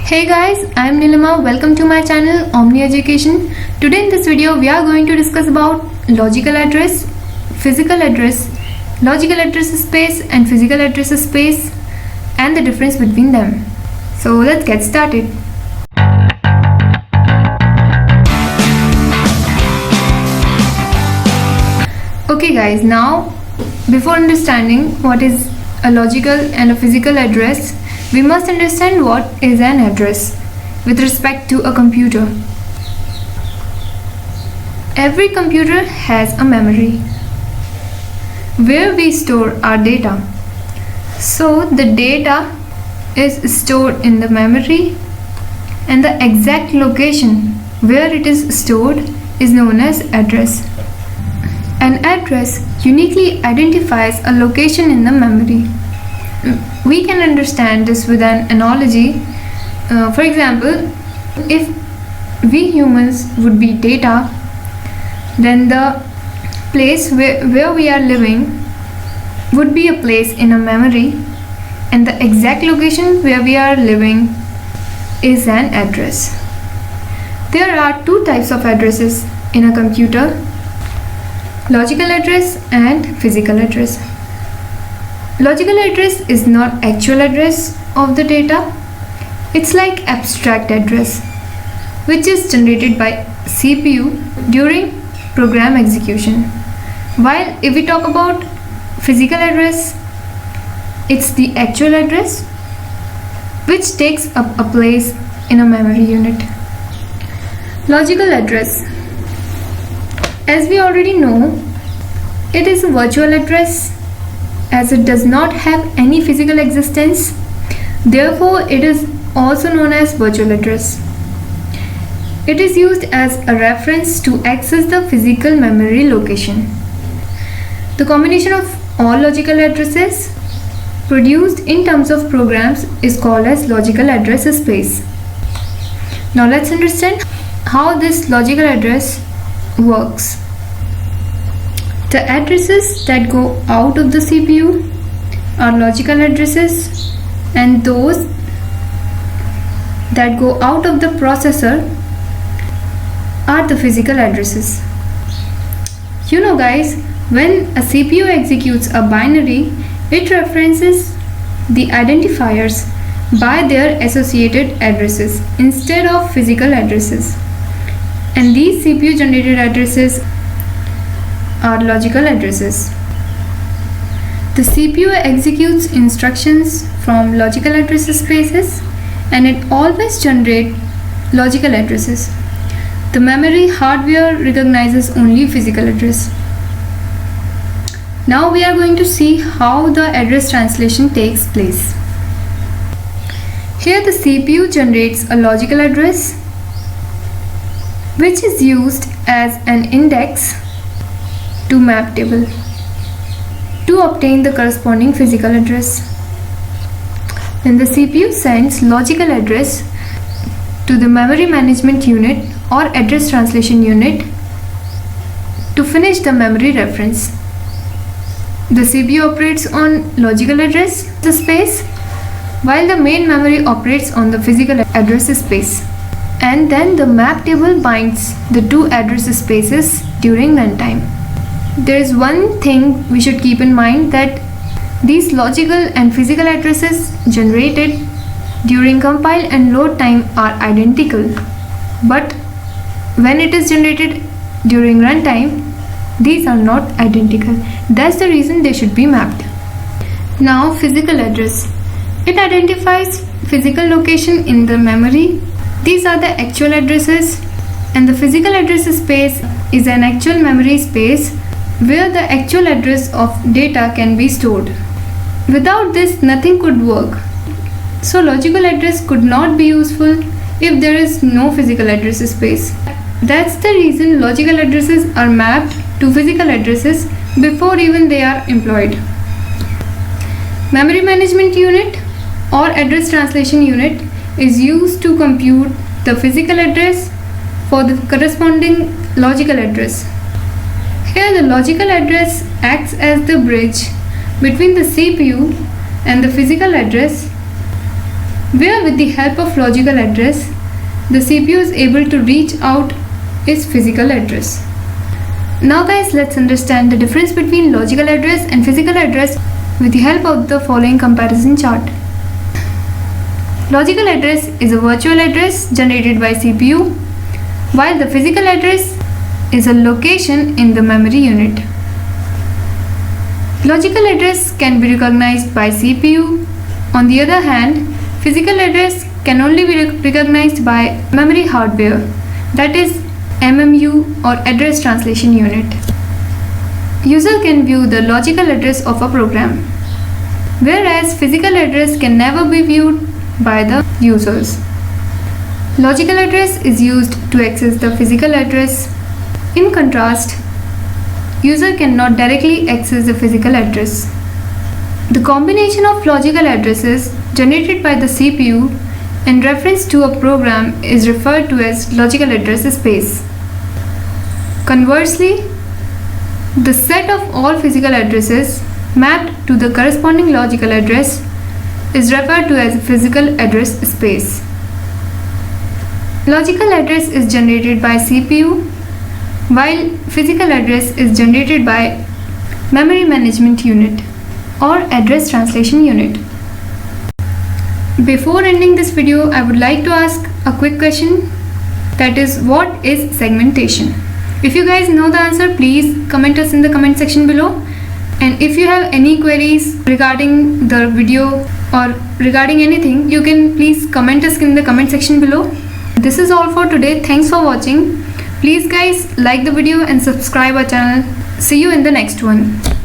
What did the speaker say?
Hey guys, I am Nilima. Welcome to my channel Omni Education. Today in this video we are going to discuss about logical address, physical address, logical address space and physical address space and the difference between them. So let's get started. Okay guys, now before understanding what is a logical and a physical address, we must understand what is an address with respect to a computer. Every computer has a memory where we store our data. So the data is stored in the memory and the exact location where it is stored is known as address. An address uniquely identifies a location in the memory. We can understand this with an analogy. For example, if we humans would be data, then the place where we are living would be a place in a memory, and the exact location where we are living is an address. There are two types of addresses in a computer: logical address and physical address. Logical address is not actual address of the data. It's like abstract address, which is generated by CPU during program execution. While if we talk about physical address, it's the actual address which takes up a place in a memory unit. Logical address. As we already know, it is a virtual address as it does not have any physical existence. Therefore, it is also known as virtual address. It is used as a reference to access the physical memory location. The combination of all logical addresses produced in terms of programs is called as logical address space. Now let's understand how this logical address works. The addresses that go out of the CPU are logical addresses, and those that go out of the processor are the physical addresses. You know guys, when a CPU executes a binary, it references the identifiers by their associated addresses instead of physical addresses. And these CPU generated addresses are logical addresses. The CPU executes instructions from logical address spaces, and it always generates logical addresses. The memory hardware recognizes only physical address. Now we are going to see how the address translation takes place. Here the CPU generates a logical address which is used as an index to map table to obtain the corresponding physical address. Then the CPU sends logical address to the memory management unit or address translation unit to finish the memory reference. The CPU operates on logical address space while the main memory operates on the physical address space. And then the map table binds the two address spaces during runtime. There is one thing we should keep in mind, that these logical and physical addresses generated during compile and load time are identical, but when it is generated during runtime, these are not identical. That's the reason they should be mapped. Now physical address. It identifies physical location in the memory. These are the actual addresses, and the physical address space is an actual memory space where the actual address of data can be stored. Without this, nothing could work. So logical address could not be useful if there is no physical address space. That's the reason logical addresses are mapped to physical addresses before even they are employed. Memory management unit or address translation unit is used to compute the physical address for the corresponding logical address. Here the logical address acts as the bridge between the CPU and the physical address where with the help of logical address, the CPU is able to reach out its physical address. Now guys, let's understand the difference between logical address and physical address with the help of the following comparison chart. Logical address is a virtual address generated by CPU, while the physical address is a location in the memory unit. Logical address can be recognized by CPU. On the other hand, physical address can only be recognized by memory hardware, that is MMU or address translation unit. User can view the logical address of a program, whereas physical address can never be viewed by the users. Logical address is used to access the physical address. In contrast, user cannot directly access the physical address. The combination of logical addresses generated by the CPU in reference to a program is referred to as logical address space. Conversely, the set of all physical addresses mapped to the corresponding logical address is referred to as a physical address space. Logical address is generated by CPU, while physical address is generated by memory management unit or address translation unit. Before ending this video, I would like to ask a quick question, that is, what is segmentation? If you guys know the answer, please comment us in the comment section below. And if you have any queries regarding the video or regarding anything, you can please comment us in the comment section below. This is all for today. Thanks for watching. Please guys, like the video and subscribe our channel. See you in the next one.